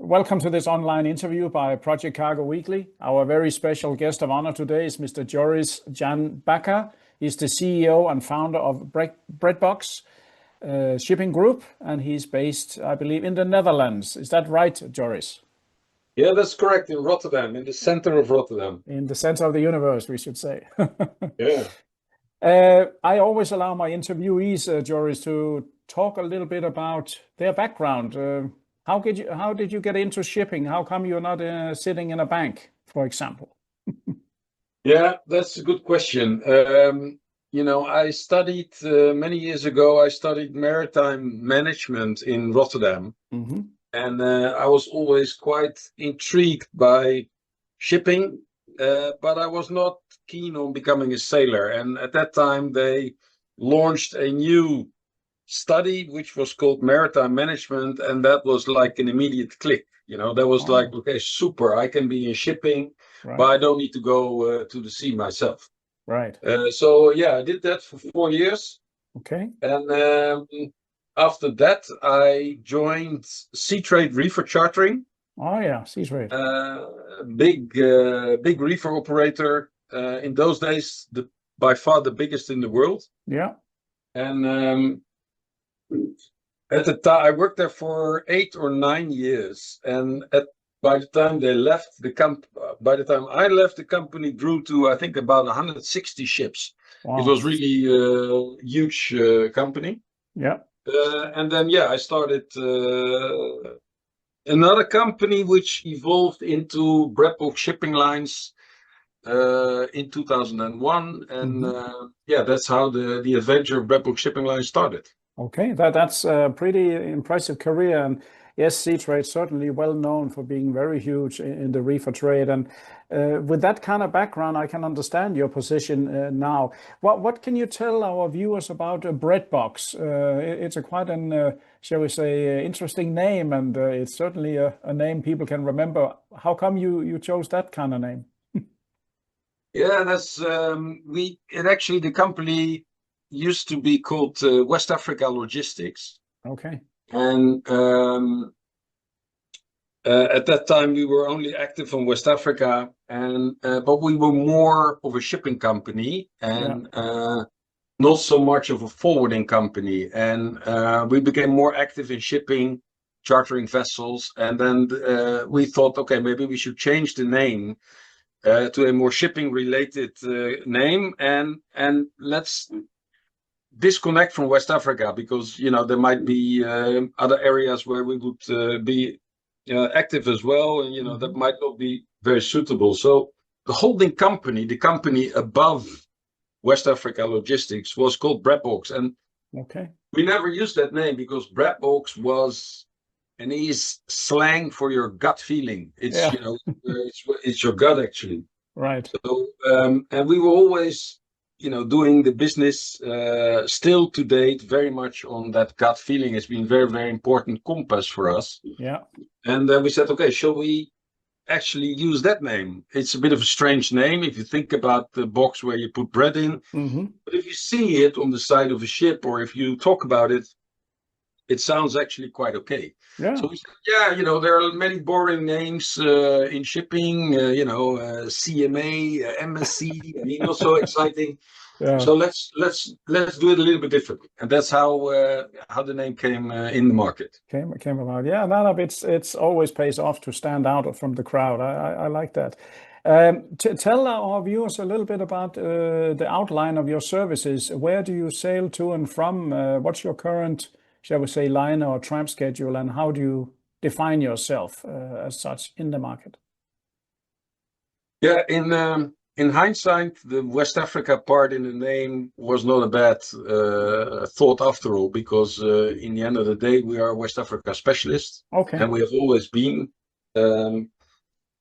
Welcome to this online interview by Project Cargo Weekly. Our very special guest of honor today is Mr. Joris Jan Bakker. He's the CEO and founder of Breadbox shipping group, and he's based, I believe, in the Netherlands. Is that right, Joris? Yeah, that's correct. In Rotterdam, in the center of Rotterdam. In the center of the universe, we should say. Yeah. I always allow my interviewees, Joris, to talk a little bit about their background. How did you get into shipping? How come you're not sitting in a bank, for example? Yeah, that's a good question. I studied many years ago, I studied maritime management in Rotterdam. Mm-hmm. And I was always quite intrigued by shipping, but I was not keen on becoming a sailor. And at that time, they launched a new study which was called maritime management, and that was like an immediate click. That was like, okay, super, I can be in shipping, Right. but I don't need to go to the sea myself. Right. So yeah, I did that for 4 years. Okay. And after that, I joined Sea Trade Reefer Chartering. Oh yeah, sea trade. Big reefer operator. In those days, by far the biggest in the world. Yeah. And at the time, I worked there for 8 or 9 years. And by the time they left by the time I left, the company grew to, I think, about 160 ships. Wow. It was really a huge company. Yeah. And then, yeah, I started another company which evolved into Breadbox Shipping Lines in 2001. And yeah, that's how the adventure of Breadbox Shipping Lines started. Okay, that's a pretty impressive career. And yes, sea trade certainly well known for being very huge in the reefer trade. And with that kind of background, I can understand your position now. What can you tell our viewers about Breadbox? It's quite an, shall we say, interesting name, and it's certainly a name people can remember. How come you chose that kind of name? Yeah, that's actually the company used to be called West Africa Logistics. Okay. And at that time, we were only active in West Africa, but we were more of a shipping company and not so much of a forwarding company. And we became more active in shipping, chartering vessels. And then we thought, okay, maybe we should change the name to a more shipping-related name, and let's disconnect from West Africa, because there might be other areas where we would be active as well, and that might not be very suitable. So the holding company, the company above West Africa Logistics, was called Breadbox, and we never used that name because Breadbox was and is slang for your gut feeling. It's it's your gut actually. Right. So and we were always doing the business still to date very much on that gut feeling. Has been very, very important compass for us. Yeah. And then we said, okay, shall we actually use that name? It's a bit of a strange name if you think about the box where you put bread in. Mm-hmm. But if you see it on the side of a ship, or if you talk about it, it sounds actually quite okay. Yeah. So we said, there are many boring names in shipping, CMA, MSC, not so exciting. Yeah. So let's do it a little bit differently, and that's how the name came in the market. Came about. Yeah, no, it's always pays off to stand out from the crowd. I like that. Tell our viewers a little bit about the outline of your services. Where do you sail to and from? What's your current, shall we say, line or tramp schedule, and how do you define yourself as such in the market? Yeah, in hindsight, the West Africa part in the name was not a bad thought after all, because in the end of the day, we are West Africa specialists, and we have always been.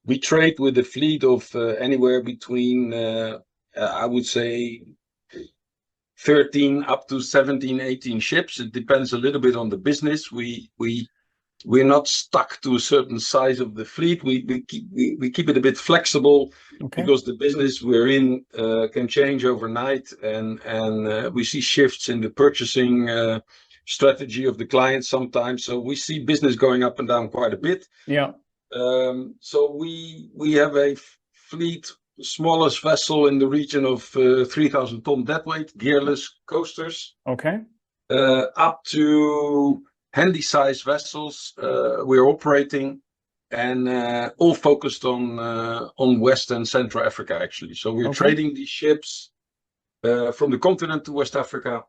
We trade with a fleet of anywhere between, I would say, 13 up to 17, 18 ships. It depends a little bit on the business. We're not stuck to a certain size of the fleet. We keep it a bit flexible, because the business we're in can change overnight, and we see shifts in the purchasing strategy of the client sometimes. So we see business going up and down quite a bit. Yeah. So we have a fleet, smallest vessel in the region of 3,000 ton deadweight, gearless coasters. Okay. Up to handy size vessels we're operating, and all focused on West and Central Africa actually. So we're trading these ships from the continent to West Africa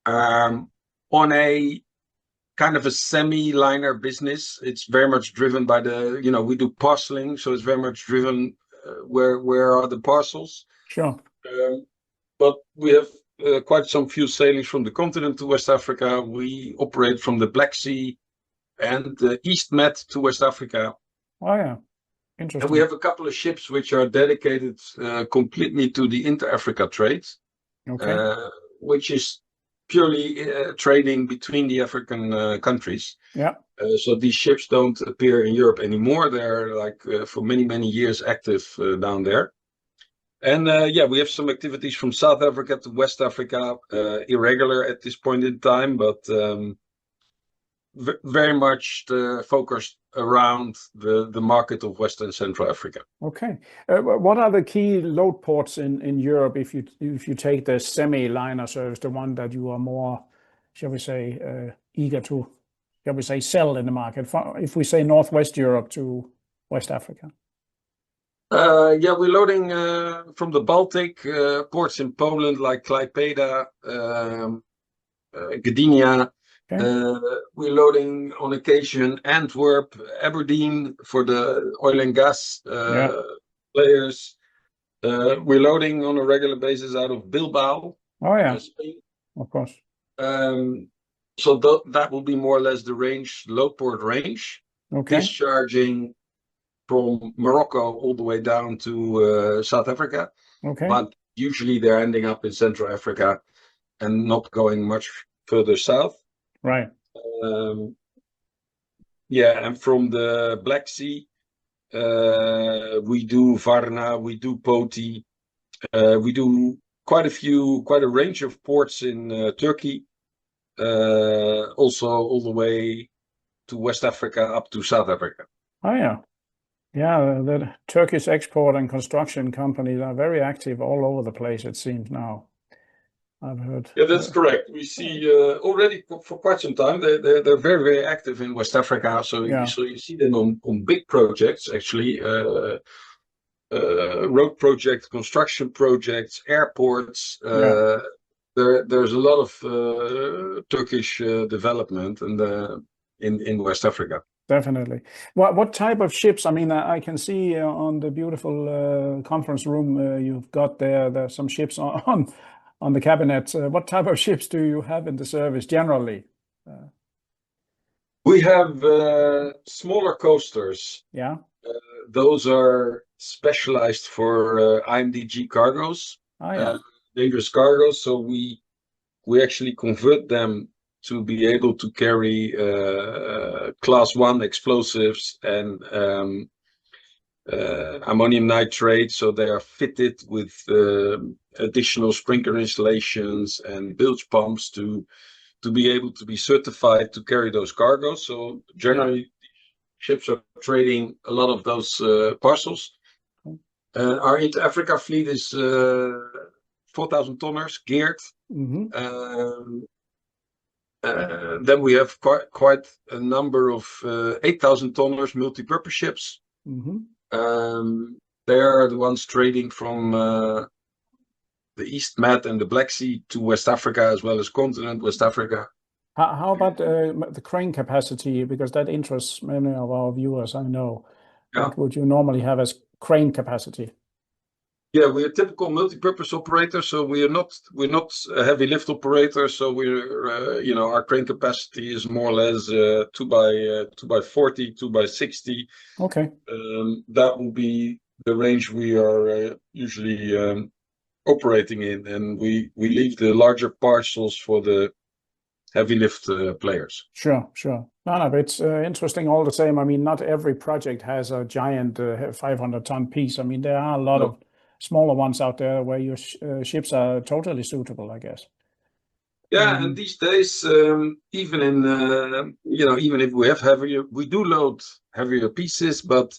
on a kind of a semi-liner business. It's very much driven by the, we do parceling, so it's very much driven where are the parcels. Sure. But we have quite some few sailings from the continent to West Africa. We operate from the Black Sea and the East Med to West Africa. Oh yeah, interesting. And we have a couple of ships which are dedicated completely to the inter-Africa trade, which is purely trading between the African countries. Yeah. So these ships don't appear in Europe anymore. They're like for many, many years active down there. And we have some activities from South Africa to West Africa, irregular at this point in time, but very much focused around the market of West and Central Africa. Okay. What are the key load ports in Europe if you take the semi-liner service, the one that you are more, shall we say, eager to, shall we say, sell in the market? If we say Northwest Europe to West Africa. We're loading from the Baltic ports in Poland like Klaipeda, Gdynia. We're loading on occasion Antwerp, Aberdeen for the oil and gas players. We're loading on a regular basis out of Bilbao. Oh yeah, Spain. Of course. So that will be more or less the load port range. Discharging from Morocco all the way down to South Africa. But usually they're ending up in Central Africa and not going much further south. Right. And from the Black Sea, we do Varna, we do Poti, we do quite a range of ports in Turkey, also all the way to West Africa up to South Africa. Oh yeah. Yeah, the Turkish export and construction companies are very active all over the place, it seems now. I've heard. Yeah, that's correct. We see already for quite some time they're very, very active in West Africa. So you see them on big projects actually, road projects, construction projects, airports. There's a lot of Turkish development in West Africa. Definitely. What type of ships? I mean, I can see on the beautiful conference room you've got there's some ships on the cabinet. What type of ships do you have in the service generally? We have smaller coasters. Yeah. Those are specialized for IMDG cargoes, dangerous cargoes. So we actually convert them to be able to carry class 1 explosives and ammonium nitrate. So they are fitted with additional sprinkler installations and bilge pumps to be able to be certified to carry those cargoes. So generally, ships are trading a lot of those parcels. Our Inter-Africa fleet is 4,000 tonners geared. Then we have quite a number of 8,000 tonners multi-purpose ships. They are the ones trading from the East Med and the Black Sea to West Africa, as well as continent West Africa. How about the crane capacity? Because that interests many of our viewers, I know. What would you normally have as crane capacity? Yeah, we're a typical multi-purpose operator, so we're not a heavy lift operator. So we're our crane capacity is more or less 2x40, 2x60. Okay. That will be the range we are usually operating in, and we leave the larger parcels for the heavy lift players. Sure. No, but it's interesting all the same. I mean, not every project has a giant 500-ton piece. I mean, there are a lot of smaller ones out there where your ships are totally suitable, I guess. Yeah, and these days, even in even if we have heavier, we do load heavier pieces, but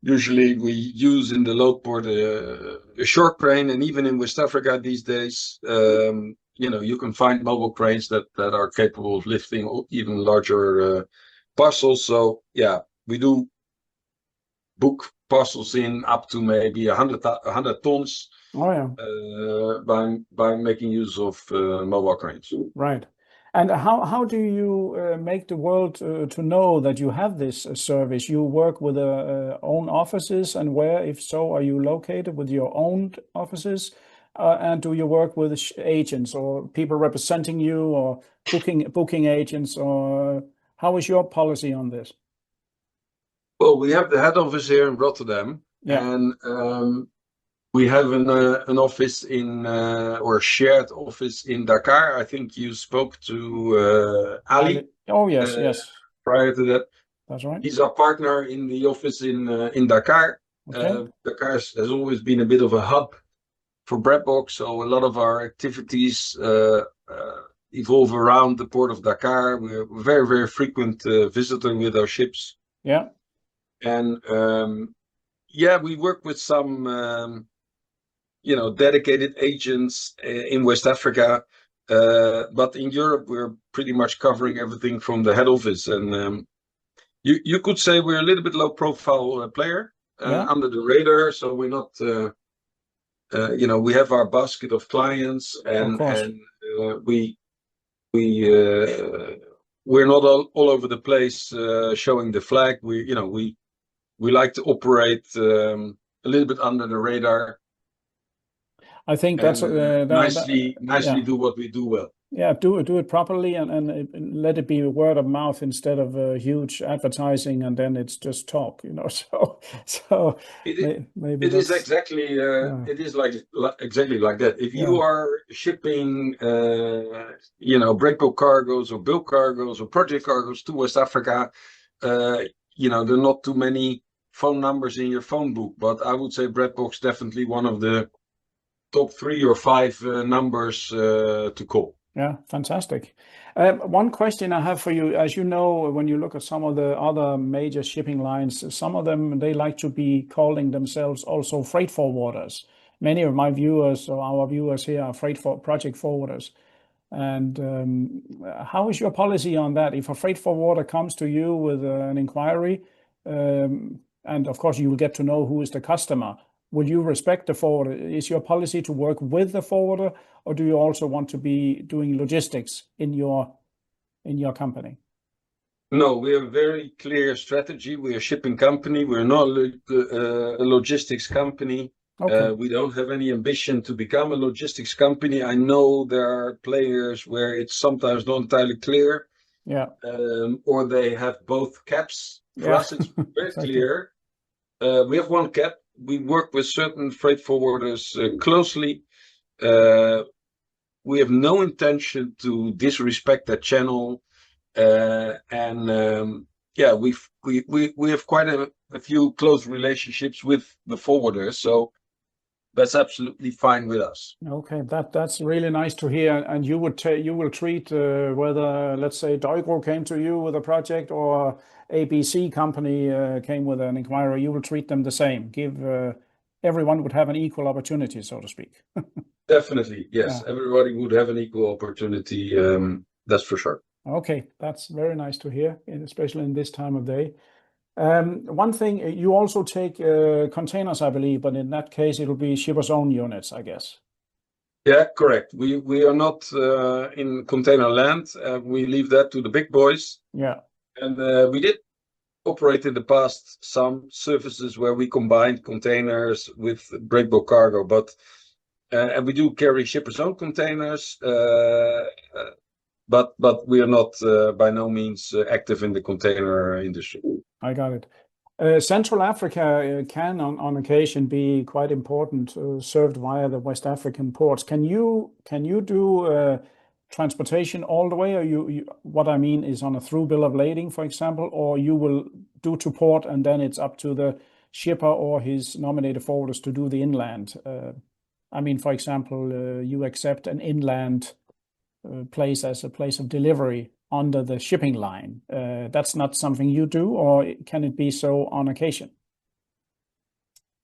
usually we use in the load port a short crane, and even in West Africa these days, you can find mobile cranes that are capable of lifting even larger parcels. So yeah, we do book parcels in up to maybe 100 tons. Oh yeah. By making use of mobile cranes. Right. And how do you make the world to know that you have this service? You work with own offices, and where, if so, are you located with your own offices? And do you work with agents or people representing you, or booking agents, or how is your policy on this? Well, we have the head office here in Rotterdam, Yeah. and we have an office or a shared office in Dakar. I think you spoke to Ali. Oh yes, yes. Prior to that, That's right. he's our partner in the office in Dakar. Okay. Dakar has always been a bit of a hub for Breadbox, so a lot of our activities evolve around the port of Dakar. We're a very, very frequent visitor with our ships. Yeah. And we work with some dedicated agents in West Africa, but in Europe we're pretty much covering everything from the head office. And you could say we're a little bit low profile player under the radar, so we're not. We have our basket of clients, and we're not all over the place showing the flag. We like to operate a little bit under the radar. I think that's nicely do what we do well. Yeah, do it properly, and let it be word of mouth instead of huge advertising, and then it's just talk, So maybe it is exactly it is exactly like that. If you are shipping breakbulk cargoes or bulk cargoes or project cargoes to West Africa, there are not too many phone numbers in your phone book, but I would say Breadbox definitely one of the top 3 or 5 numbers to call. Yeah, fantastic. One question I have for you, as you know, when you look at some of the other major shipping lines, some of them, they like to be calling themselves also freight forwarders. Many of my viewers or our viewers here are project forwarders. And how is your policy on that? If a freight forwarder comes to you with an inquiry, and of course you will get to know who is the customer, will you respect the forwarder? Is your policy to work with the forwarder, or do you also want to be doing logistics in your company? No, we have a very clear strategy. We're a shipping company. We're not a logistics company. Okay. We don't have any ambition to become a logistics company. I know there are players where it's sometimes not entirely clear. Yeah. Or they have both caps. For us, it's very exactly. Clear. We have one cap. We work with certain freight forwarders closely. We have no intention to disrespect that channel, and we have quite a few close relationships with the forwarders, so that's absolutely fine with us. Okay, that's really nice to hear. And you will treat whether, let's say, Doigro came to you with a project or ABC company came with an inquiry, you will treat them the same. Everyone would have an equal opportunity, so to speak. Definitely, yes. Yeah. Everybody would have an equal opportunity. That's for sure. Okay, that's very nice to hear, especially in this time of day. One thing, you also take containers, I believe, but in that case, it'll be shippers' own units, I guess. Yeah, correct. We are not in container land. We leave that to the big boys. Yeah. And we did operate in the past some services where we combined containers with breakbulk cargo, but and we do carry shippers' own containers, but we are not by no means active in the container industry. I got it. Central Africa can on occasion be quite important, served via the West African ports. Can you do transportation all the way, or what I mean is on a through bill of lading, for example, or you will do to port and then it's up to the shipper or his nominated forwarders to do the inland? I mean, for example, you accept an inland place as a place of delivery under the shipping line. That's not something you do, or can it be so on occasion?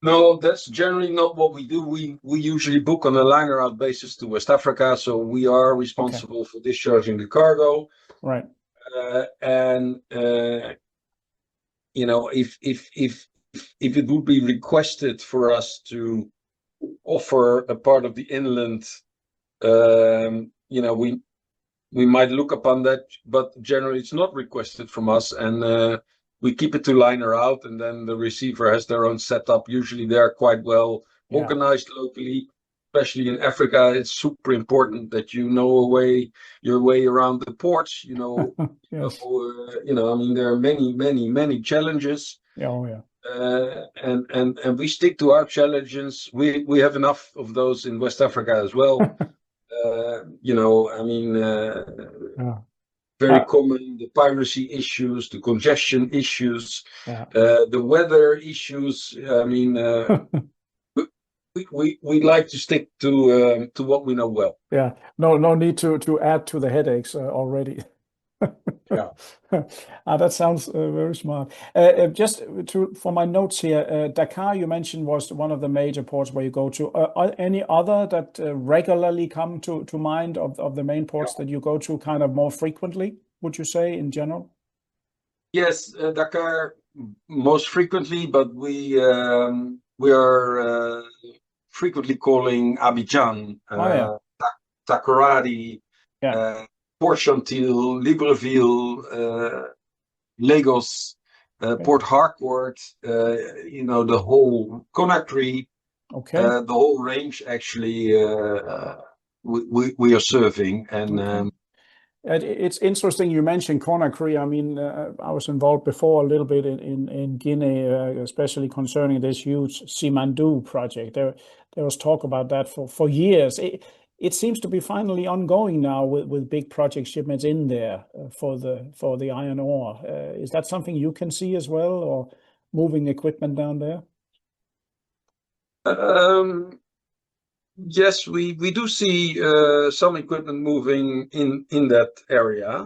No, that's generally not what we do. We usually book on a liner out basis to West Africa, so we are responsible for discharging the cargo. Right. And if it would be requested for us to offer a part of the inland, we might look upon that, but generally it's not requested from us, and we keep it to liner out, and then the receiver has their own setup. Usually they're quite well organized locally, especially in Africa. It's super important that you know your way around the ports. Yes. I mean, there are many challenges. Oh yeah. And we stick to our challenges. We have enough of those in West Africa as well. I mean, very common, the piracy issues, the congestion issues, the weather issues. I mean, we like to stick to what we know well. Yeah, no need to add to the headaches already. Yeah. That sounds very smart. Just for my notes here, Dakar you mentioned was one of the major ports where you go to. Are any other that regularly come to mind of the main ports that you go to kind of more frequently, would you say, in general? Yes, Dakar most frequently, but we are frequently calling Abidjan, Takoradi, Port Gentil, Libreville, Lagos, Port Harcourt, the whole Conakry, the whole range actually we are serving. And it's interesting you mentioned Conakry. I mean, I was involved before a little bit in Guinea, especially concerning this huge Simandou project. There was talk about that for years. It seems to be finally ongoing now with big project shipments in there for the iron ore. Is that something you can see as well, or moving equipment down there? Yes, we do see some equipment moving in that area.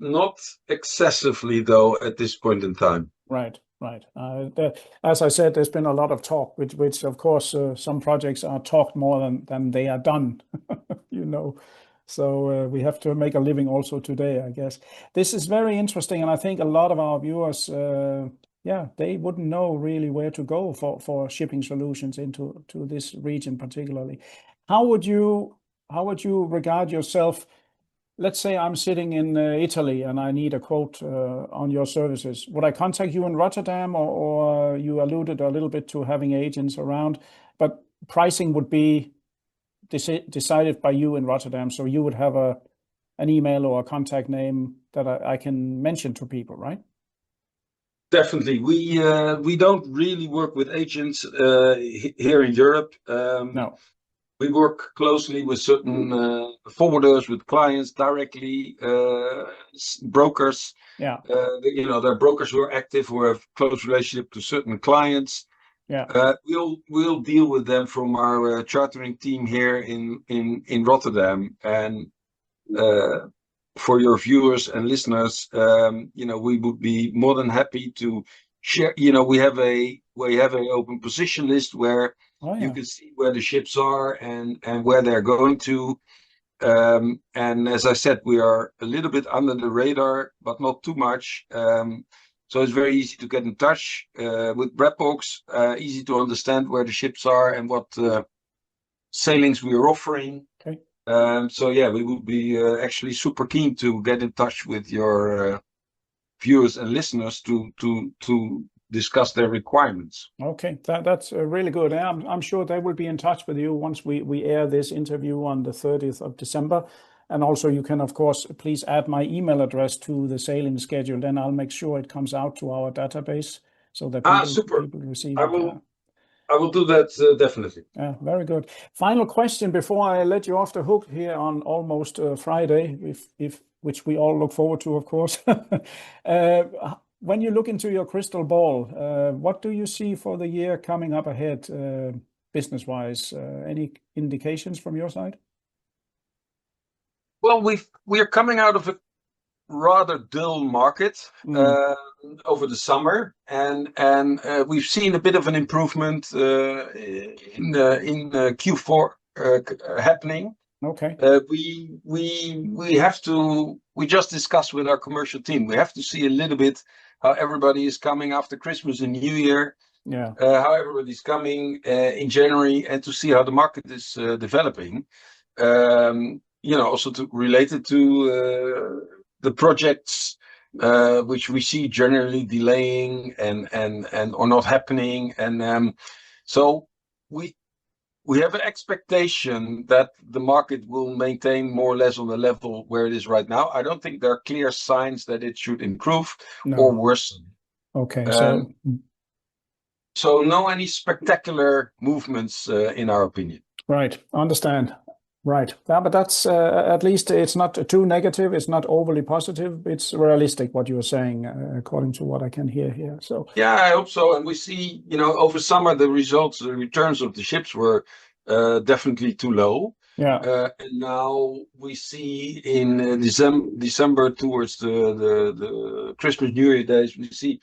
Not excessively though at this point in time. Right. As I said, there's been a lot of talk, which of course some projects are talked more than they are done, So we have to make a living also today, I guess. This is very interesting, and I think a lot of our viewers, they wouldn't know really where to go for shipping solutions into this region particularly. How would you regard yourself? Let's say I'm sitting in Italy and I need a quote on your services. Would I contact you in Rotterdam, or you alluded a little bit to having agents around, but pricing would be decided by you in Rotterdam. So you would have an email or a contact name that I can mention to people, right? Definitely. We don't really work with agents here in Europe. No. We work closely with certain forwarders, with clients directly, brokers. Yeah. There are brokers who are active, who have close relationship to certain clients. Yeah. We'll deal with them from our chartering team here in Rotterdam. And for your viewers and listeners, we would be more than happy to share. We have a open position list where you can see where the ships are and where they're going to. And as I said, we are a little bit under the radar, but not too much. So it's very easy to get in touch with Breadbox, easy to understand where the ships are and what sailings we are offering. Okay. We would be actually super keen to get in touch with your viewers and listeners to discuss their requirements. Okay, that's really good. I'm sure they will be in touch with you once we air this interview on the 30th of December. And also you can, of course, please add my email address to the sailing schedule. Then I'll make sure it comes out to our database so that people receive it. I will do that definitely. Very good. Final question before I let you off the hook here on almost Friday, which we all look forward to, of course. When you look into your crystal ball, what do you see for the year coming up ahead, business-wise? Any indications from your side? Well, we are coming out of a rather dull market over the summer, and we've seen a bit of an improvement in Q4 happening. Okay. We just discussed with our commercial team. We have to see a little bit how everybody is coming after Christmas and New Year. Yeah. How everybody's coming in January, and to see how the market is developing. Also related to the projects which we see generally delaying and or not happening, and so we have an expectation that the market will maintain more or less on the level where it is right now. I don't think there are clear signs that it should improve or worsen. Okay, so no any spectacular movements in our opinion. Right, understand. Right. Yeah, but that's at least it's not too negative. It's not overly positive. It's realistic what you are saying, according to what I can hear here. So yeah, I hope so. And we see, over summer the returns of the ships were definitely too low. Yeah. And now we see in December towards the Christmas New Year days, we see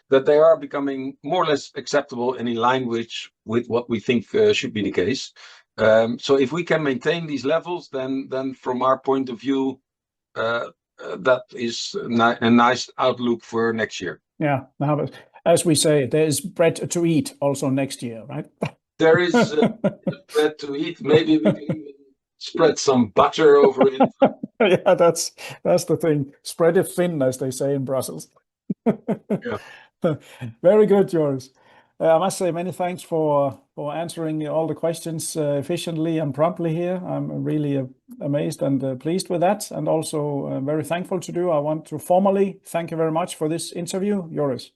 that they are becoming more or less acceptable and in line with what we think should be the case. So if we can maintain these levels, then from our point of view, that is a nice outlook for next year. Yeah, but as we say, there is bread to eat also next year, right? There is bread to eat. Maybe we can spread some butter over it. Yeah, that's the thing. Spread it thin, as they say in Brussels. Yeah. Very good, Joris. I must say many thanks for answering all the questions efficiently and promptly here. I'm really amazed and pleased with that, and also very thankful to do. I want to formally thank you very much for this interview, Joris.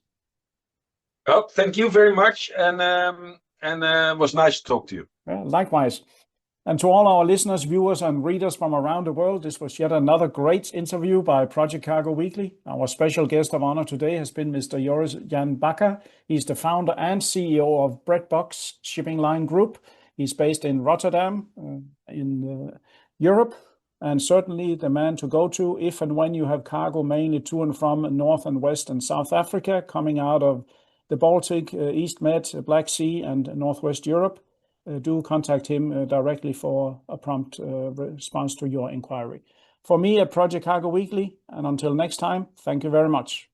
Oh, thank you very much, and it was nice to talk to you. Likewise. And to all our listeners, viewers, and readers from around the world, this was yet another great interview by Project Cargo Weekly. Our special guest of honor today has been Mr. Joris Jan Bakker. He's the founder and CEO of Breadbox Shipping Line Group. He's based in Rotterdam, in Europe, and certainly the man to go to if and when you have cargo mainly to and from North and West and South Africa, coming out of the Baltic, East Med, Black Sea, and Northwest Europe. Do contact him directly for a prompt response to your inquiry. For me at Project Cargo Weekly, and until next time, thank you very much.